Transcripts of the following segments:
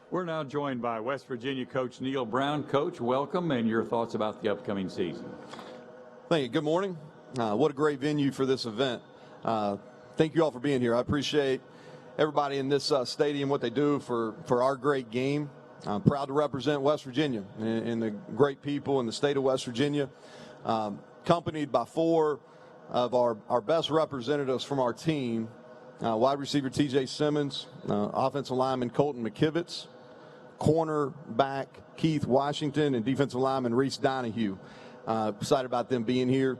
We're now joined by West Virginia coach Neal Brown. Coach, welcome, and your thoughts about the upcoming season. Thank you. Good morning. What a great venue for this event. Thank you all for being here. I appreciate everybody in this stadium, what they do for our great game. I'm proud to represent West Virginia and the great people in the state of West Virginia, accompanied by 4 of our best representatives from our team. Wide receiver T.J. Simmons, offensive lineman Colton McKivitz, cornerback Keith Washington, and defensive lineman Reese Donahue. Excited about them being here.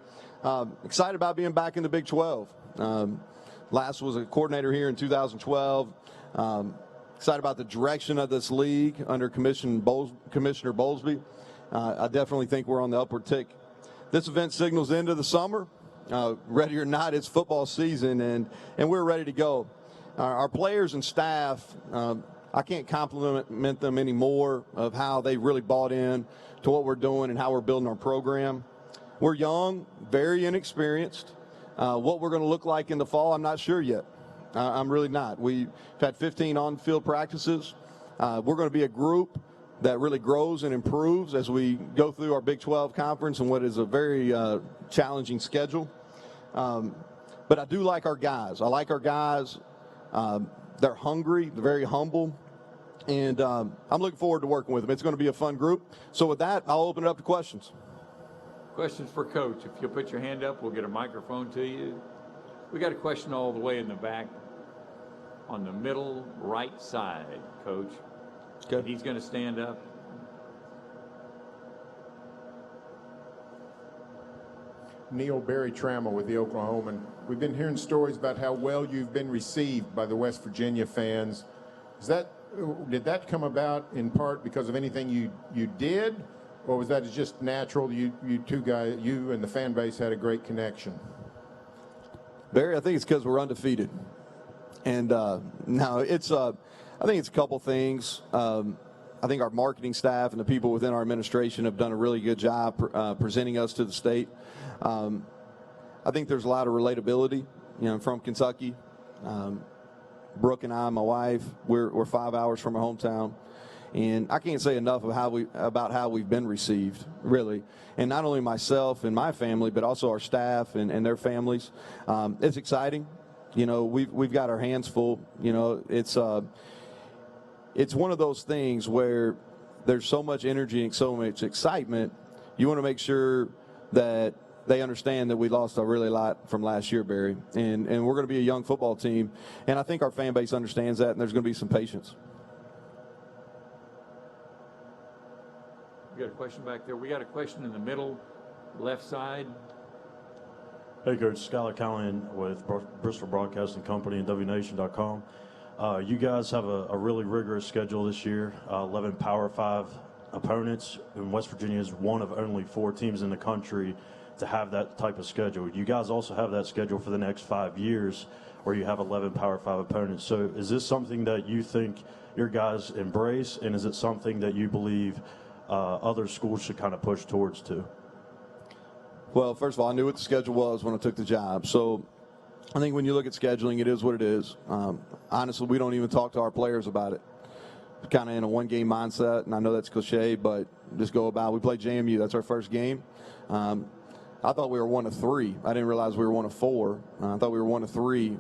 Excited about being back in the Big 12. Last was a coordinator here in 2012. Excited about the direction of this league under Commissioner Bowlesby. I definitely think we're on the upward tick. This event signals the end of the summer. Ready or not, it's football season, and we're ready to go. Our players and staff, I can't compliment them anymore of how they really bought in to what we're doing and how we're building our program. We're young, very inexperienced. What we're going to look like in the fall, I'm not sure yet. I'm really not. We've had 15 on-field practices. We're going to be a group that really grows and improves as we go through our Big 12 conference and what is a very challenging schedule. But I do like our guys. I like our guys. They're hungry. They're very humble. And I'm looking forward to working with them. It's going to be a fun group. So with that, I'll open it up to questions. Questions for Coach. If you'll put your hand up, we'll get a microphone to you. We got a question all the way in the back on the middle right side, Coach. Okay. He's going to stand up. Neal, Barry Trammell with the Oklahoman. We've been hearing stories about how well you've been received by the West Virginia fans. Did that come about in part because of anything you did, or was that just natural? You two guys, you and the fan base had a great connection. Barry, I think it's because we're undefeated. And no, it's I think it's a couple things. I think our marketing staff and the people within our administration have done a really good job presenting us to the state. I think there's a lot of relatability. I'm from Kentucky. Brooke and I, my wife, we're 5 hours from our hometown. And I can't say enough of about how we've been received, really. And not only myself and my family, but also our staff and their families. It's exciting. We've got our hands full. It's one of those things where there's so much energy and so much excitement. You want to make sure that they understand that we lost a really lot from last year, Barry. And we're going to be a young football team. And I think our fan base understands that, and there's going to be some patience. We got a question back there. We got a question in the middle left side. Hey, Coach. Skylar Callahan with Bristol Broadcasting Company and WNation.com. You guys have a really rigorous schedule this year, 11 Power 5 opponents, and West Virginia is one of only 4 teams in the country to have that type of schedule. You guys also have that schedule for the next 5 years where you have 11 Power 5 opponents. So is this something that you think your guys embrace, and is it something that you believe other schools should kind of push towards too? Well, first of all, I knew what the schedule was when I took the job. So I think when you look at scheduling, it is what it is. Honestly, we don't even talk to our players about it. Kind of in a one-game mindset, and I know that's cliche, but just go about. We play JMU. That's our first game. I thought we were one of 3. I didn't realize we were one of 4. I thought we were one of 3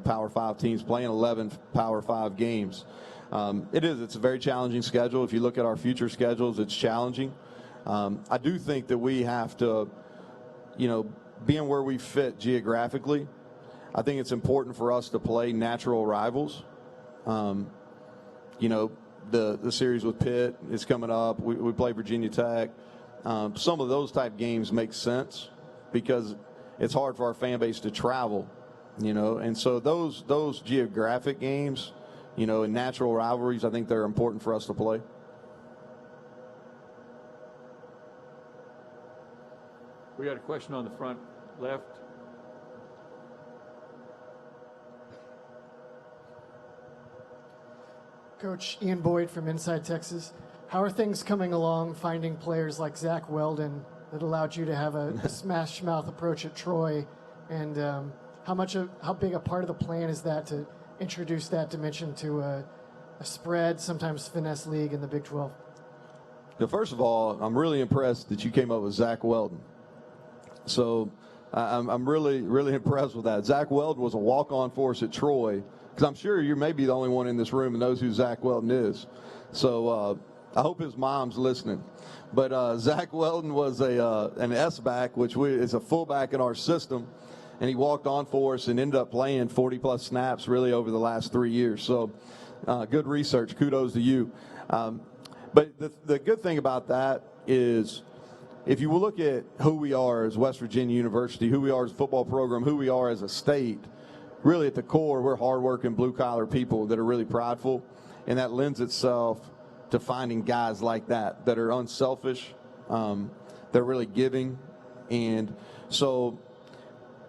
Power 5 teams playing 11 Power 5 games. It's a very challenging schedule. If you look at our future schedules, it's challenging. I do think that we have to, being where we fit geographically, I think it's important for us to play natural rivals. The series with Pitt is coming up. We play Virginia Tech. Some of those type games make sense because it's hard for our fan base to travel, And so those geographic games, and natural rivalries, I think they're important for us to play. We got a question on the front left. Coach Ian Boyd from Inside Texas. How are things coming along finding players like Zach Weldon that allowed you to have a smash mouth approach at Troy? And how big a part of the plan is that to introduce that dimension to a spread, sometimes finesse league in the Big 12? Now, first of all, I'm really impressed that you came up with Zach Weldon. So I'm really, really impressed with that. Zach Weldon was a walk-on for us at Troy, because I'm sure you may be the only one in this room that knows who Zach Weldon is. So I hope his mom's listening. But Zach Weldon was an S-back, which is a fullback in our system, and he walked on for us and ended up playing 40-plus snaps really over the last 3 years. So good research. Kudos to you. But the good thing about that is, if you will look at who we are as West Virginia University, who we are as a football program, who we are as a state, really at the core, we're hardworking, blue-collar people that are really prideful, and that lends itself to finding guys like that are unselfish, they're really giving, and so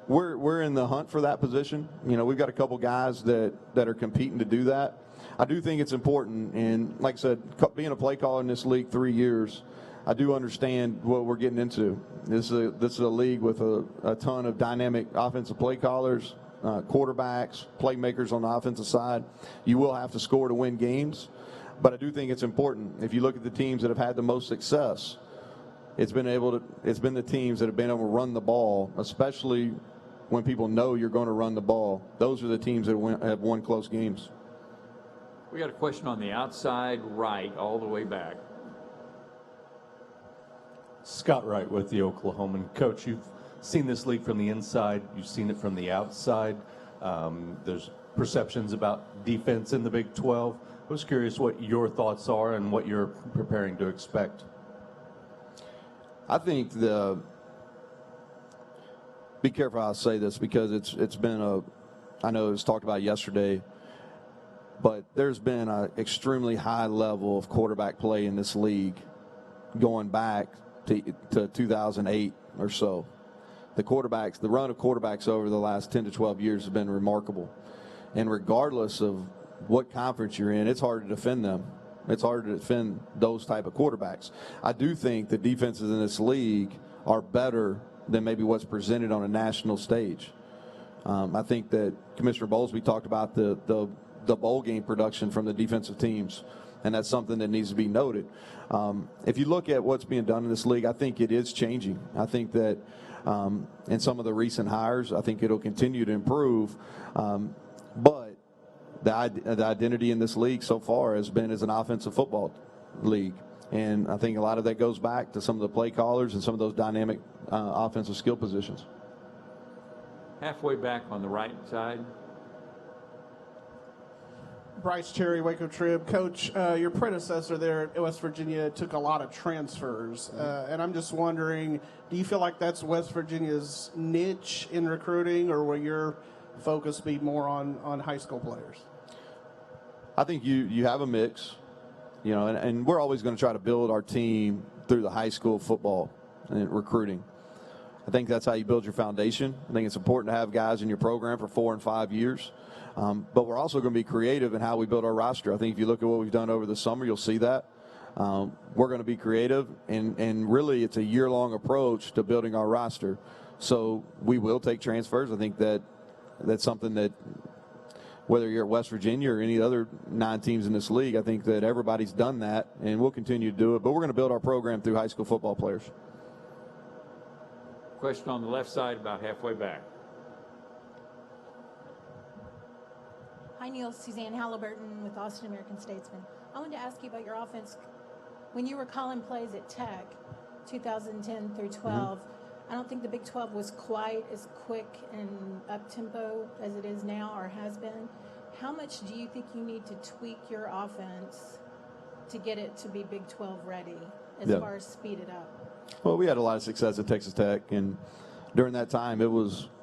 we're in the hunt for that position. You know, we've got a couple guys that are competing to do that. I do think it's important, and like I said, being a play caller in this league 3 years, I do understand what we're getting into. This is a league with a ton of dynamic offensive play callers, quarterbacks, playmakers on the offensive side. You will have to score to win games, but I do think it's important. If you look at the teams that have had the most success, it's been the teams that have been able to run the ball, especially when people know you're going to run the ball. Those are the teams that have won close games. We got a question on the outside right, all the way back. Scott Wright with the Oklahoman. Coach, you've seen this league from the inside. You've seen it from the outside. There's perceptions about defense in the Big 12. I was curious what your thoughts are and what you're preparing to expect. I think be careful how I say this, because it's been I know it was talked about yesterday, but there's been an extremely high level of quarterback play in this league going back to 2008 or so. The run of quarterbacks over the last 10 to 12 years has been remarkable. And regardless of what conference you're in, it's hard to defend them. It's hard to defend those type of quarterbacks. I do think the defenses in this league are better than maybe what's presented on a national stage. I think that Commissioner Bowlesby talked about the bowl game production from the defensive teams, and that's something that needs to be noted. If you look at what's being done in this league, I think it is changing. I think that in some of the recent hires, I think it'll continue to improve. But the identity in this league so far has been as an offensive football league. And I think a lot of that goes back to some of the play callers and some of those dynamic offensive skill positions. Halfway back on the right side. Bryce Cherry, Waco Trib. Coach, your predecessor there at West Virginia took a lot of transfers, and I'm just wondering, do you feel like that's West Virginia's niche in recruiting, or will your focus be more on high school players? I think you have a mix, and we're always going to try to build our team through the high school football and recruiting. I think that's how you build your foundation. I think it's important to have guys in your program for 4 and 5 years. But we're also going to be creative in how we build our roster. I think if you look at what we've done over the summer, you'll see that. We're going to be creative, and really it's a year-long approach to building our roster. So we will take transfers. I think that's something that, whether you're at West Virginia or any other 9 teams in this league, I think that everybody's done that, and we'll continue to do it. But we're going to build our program through high school football players. Question on the left side, about halfway back. Hi, Neal. Suzanne Halliburton with Austin American Statesman. I wanted to ask you about your offense. When you were calling plays at Tech, 2010 through 12, I don't think the Big 12 was quite as quick and up-tempo as it is now or has been. How much do you think you need to tweak your offense to get it to be Big 12 ready as far as speed it up? Well, we had a lot of success at Texas Tech, and during that time it was –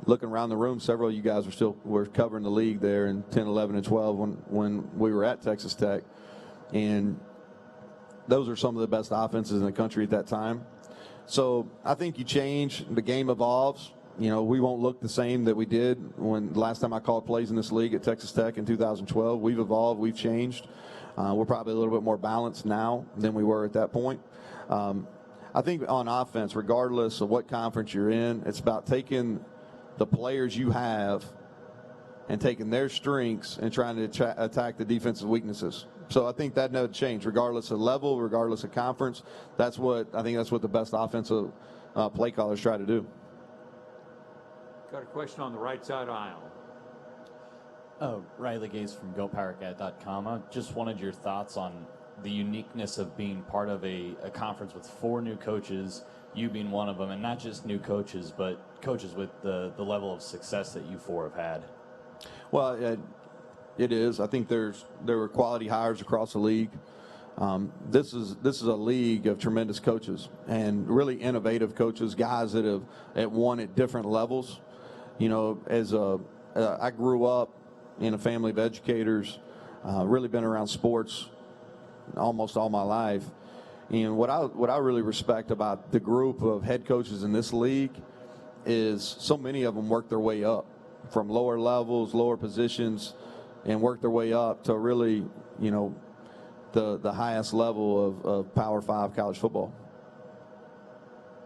looking around the room, several of you guys were covering the league there in 10, 11, and 12 when we were at Texas Tech. And those are some of the best offenses in the country at that time. So I think you change, the game evolves. We won't look the same that we did when the last time I called plays in this league at Texas Tech in 2012. We've evolved, we've changed. We're probably a little bit more balanced now than we were at that point. I think on offense, regardless of what conference you're in, it's about taking the players you have and taking their strengths and trying to attack the defensive weaknesses. So I think that never changed, regardless of level, regardless of conference. I think that's what the best offensive play callers try to do. Got a question on the right side aisle. Riley Gaze from GoPowerCat.com. I just wanted your thoughts on the uniqueness of being part of a conference with 4 new coaches, you being one of them, and not just new coaches, but coaches with the level of success that you 4 have had. Well, it is. I think there were quality hires across the league. This is a league of tremendous coaches and really innovative coaches, guys that have won at different levels. You know, I grew up in a family of educators, really been around sports almost all my life. And what I really respect about the group of head coaches in this league is so many of them work their way up from lower levels, lower positions, and work their way up to really, you know, the highest level of Power 5 college football.